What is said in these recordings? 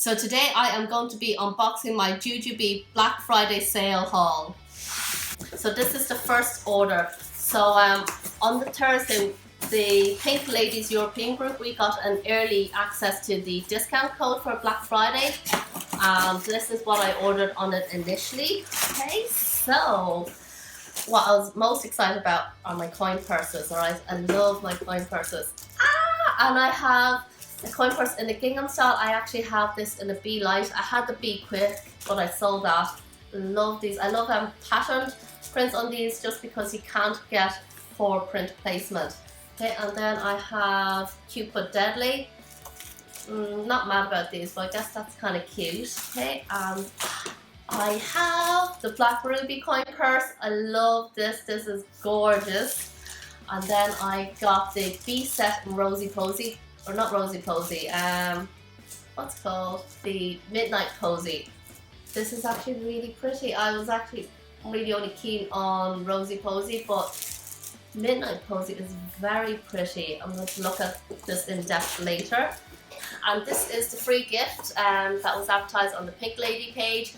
So today I am going to be unboxing my Jujube Black Friday sale haul. So this is the first order. So on the Thursday, the Pink Ladies European group, we got an early access to the discount code for Black Friday. This is what I ordered on it initially. Okay, so what I was most excited about are my coin purses, alright? I love my coin purses. And I have a coin purse in the gingham style. I actually have this in the Be Light. I had the Be Quick, but I sold that. Love these. I love patterned prints on these just because you can't get for print placement. Okay, and then I have Cupid Deadly. Not mad about these, but I guess that's kind of cute. Okay, I have the Black Ruby coin purse. I love this. This is gorgeous. And then I got the Be Set and Rosy Posy. Or not Rosy Posy, what's it called? The Midnight Posy. This is actually really pretty. I was actually really only keen on Rosy Posy, but Midnight Posy is very pretty. I'm going to look at this in depth later. And this is the free gift that was advertised on the Pink Lady page.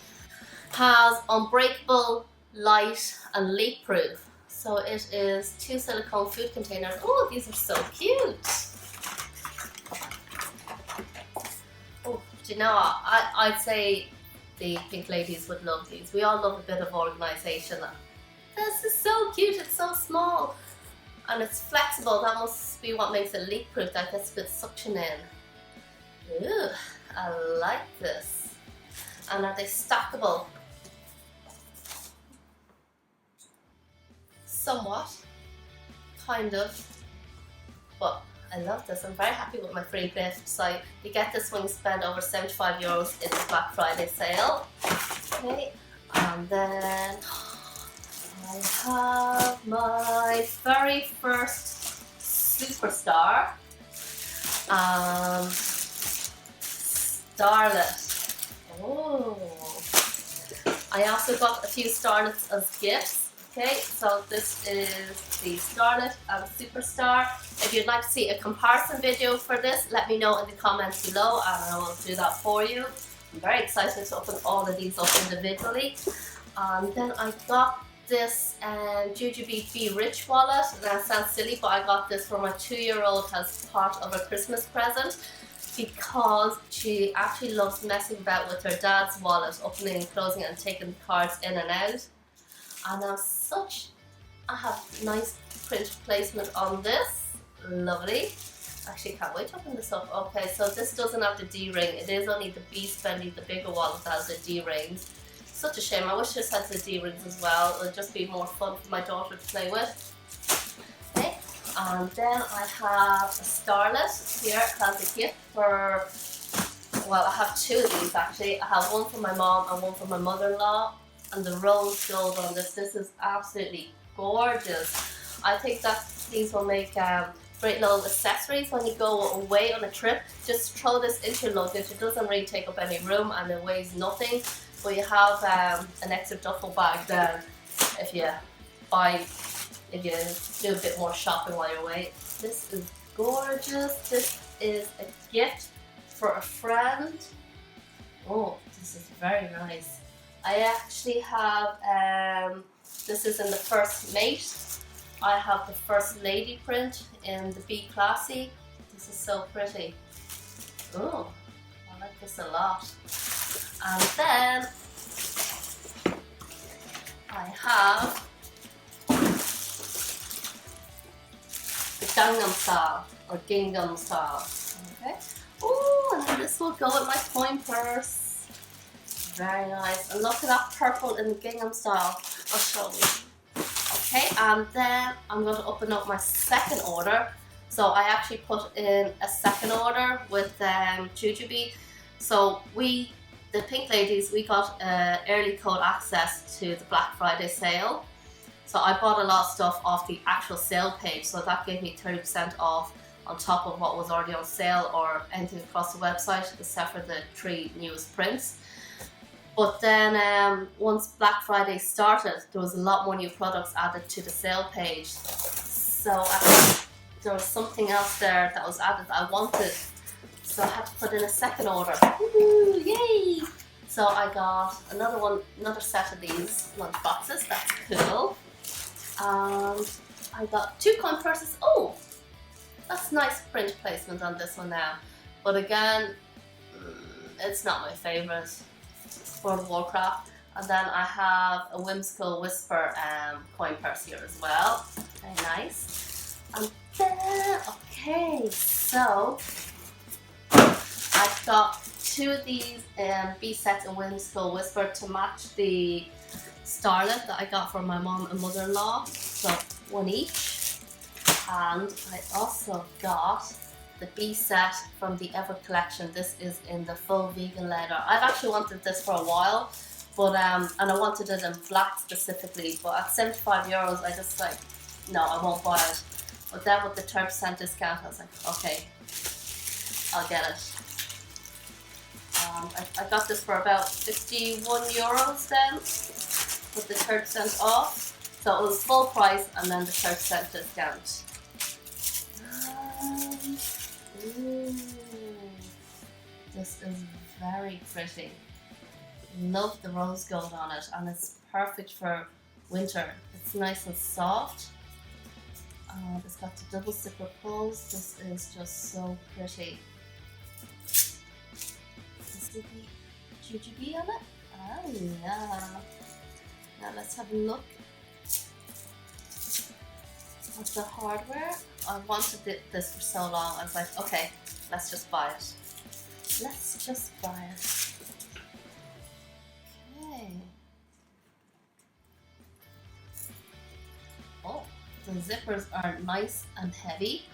Has unbreakable, light and leak proof. So it is 2 silicone food containers. Oh, these are so cute. Oh, do you know what? I'd say the Pink Ladies would love these. We all love a bit of organisation. This is so cute. It's so small. And it's flexible. That must be what makes it leak proof. That gets a bit suction in. Ooh, I like this. And are they stackable? Somewhat, kind of, but I love this. I'm very happy with my free gift. So you get this when you spend over €75 in the Black Friday sale. Okay, and then I have my very first superstar, Starlet. Oh, I also got a few Starlets as gifts. Okay, so this is the Starlet and Superstar. If you'd like to see a comparison video for this, let me know in the comments below and I will do that for you. I'm very excited to open all of these up individually. And then I got this Jujube Be Rich wallet. That sounds silly, but I got this for my 2-year-old as part of a Christmas present because she actually loves messing about with her dad's wallet, opening and closing it and taking the cards in and out. And I have nice print placement on this. Lovely. Actually, can't wait to open this up. Okay, so this doesn't have the D-ring. It is only the Be Spendy, the bigger wallet, that has the D-rings. Such a shame. I wish this had the D-rings as well. It would just be more fun for my daughter to play with. Okay, and then I have a Starlet here as a gift for, well, I have 2 of these actually. I have one for my mom and one for my mother-in-law. And the rose gold on this. This is absolutely gorgeous. I think that these will make great little accessories when you go away on a trip. Just throw this into your luggage. It doesn't really take up any room and it weighs nothing. But you have an extra duffel bag then if you do a bit more shopping while you're away. This is gorgeous. This is a gift for a friend. Oh, this is very nice. I actually have, this is in the First Mate. I have the First Lady print in the Be Classy. This is so pretty. Oh, I like this a lot. And then I have the Gangnam style or gingham style. Okay. Oh, and then this will go with my coin purse. Very nice. And look at that purple in the gingham style. I'll show you. Okay, and then I'm going to open up my second order. So I actually put in a second order with Jujube. So the Pink Ladies, we got early code access to the Black Friday sale. So I bought a lot of stuff off the actual sale page. So that gave me 30% off on top of what was already on sale or anything across the website, except for the 3 newest prints. But then once Black Friday started, there was a lot more new products added to the sale page. So there was something else there that was added that I wanted. So I had to put in a second order. Woohoo, yay! So I got another set of these lunch boxes. That's cool. And I got 2 coin purses. Oh, that's nice print placement on this one now. But again, it's not my favourite. World of Warcraft. And then I have a Whimsical Whisper coin purse here as well. Very nice. And then, okay, so I've got 2 of these Be Set and Whimsical Whisper to match the Starlet that I got from my mom and mother-in-law. So 1 each. And I also got the Be Set from the Ever collection. This is in the full vegan leather. I've actually wanted this for a while, but and I wanted it in black specifically, but at €75 I just like, no, I won't buy it. But then with the 30% discount I was like, okay, I'll get it. I got this for about €51 then, with the 30% off. So it was full price and then the 30% discount. Ooh, this is very pretty. Love the rose gold on it, and it's perfect for winter. It's nice and soft. It's got the double zipper pulls. This is just so pretty. Is it the Jujube on it? Oh yeah. Now let's have a look at the hardware. I wanted this for so long. I was like, okay, let's just buy it. Let's just buy it. Okay. Oh, the zippers are nice and heavy.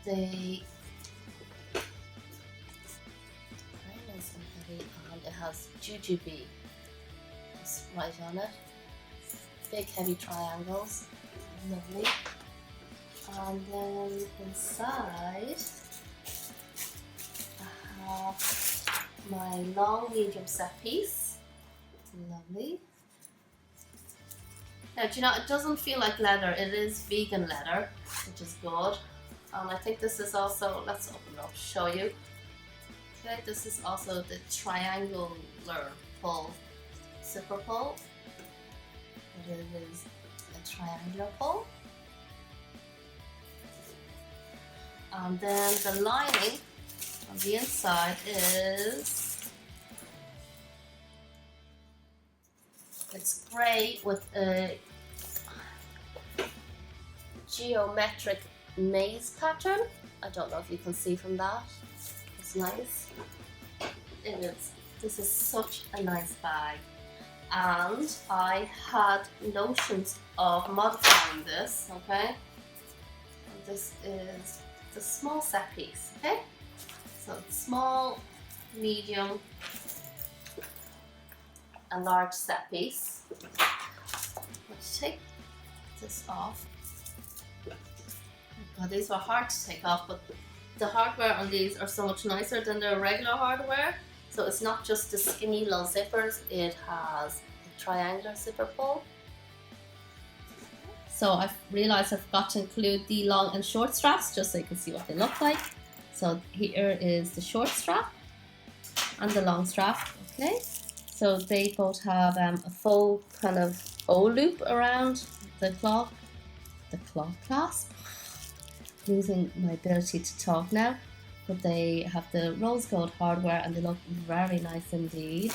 Very nice and heavy, and it has Jujube just right on it. Big heavy triangles. Lovely. And then inside I have my long medium set piece. Lovely. Now, do you know, it doesn't feel like leather. It is vegan leather, which is good. And I think this is also, let's open it up, show you. Okay, this is also the triangular pull, zipper pull. It is a triangular pull. And then the lining on the inside is, it's grey with a geometric maze pattern. I don't know if you can see from that. It's nice. It is. This is such a nice bag. And I had notions of modifying this, okay? And this is the small set piece, okay? So it's small, medium, and large set piece. Let's take this off. Oh, these were hard to take off, but the hardware on these are so much nicer than the regular hardware. So it's not just the skinny little zippers, it has a triangular zipper pull. So I've realised I forgot to include the long and short straps, just so you can see what they look like. So here is the short strap and the long strap, okay? So they both have a full kind of O loop around the claw clasp. Losing my ability to talk now. But they have the rose gold hardware and they look very nice indeed.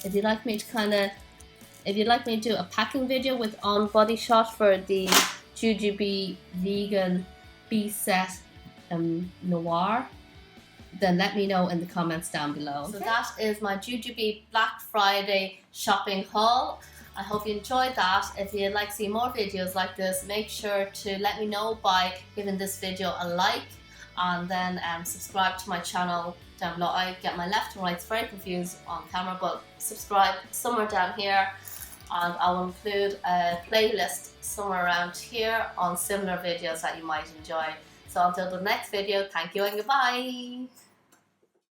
If you'd like me to do a packing video with on body shot for the Jujube vegan Be Set Noir, then let me know in the comments down below. Okay. So that is my Jujube Black Friday shopping haul. I hope you enjoyed that. If you'd like to see more videos like this, make sure to let me know by giving this video a like, and then subscribe to my channel down below. I get my left and rights very confused on camera, but subscribe somewhere down here, and I will include a playlist somewhere around here on similar videos that you might enjoy. So until the next video, thank you and goodbye.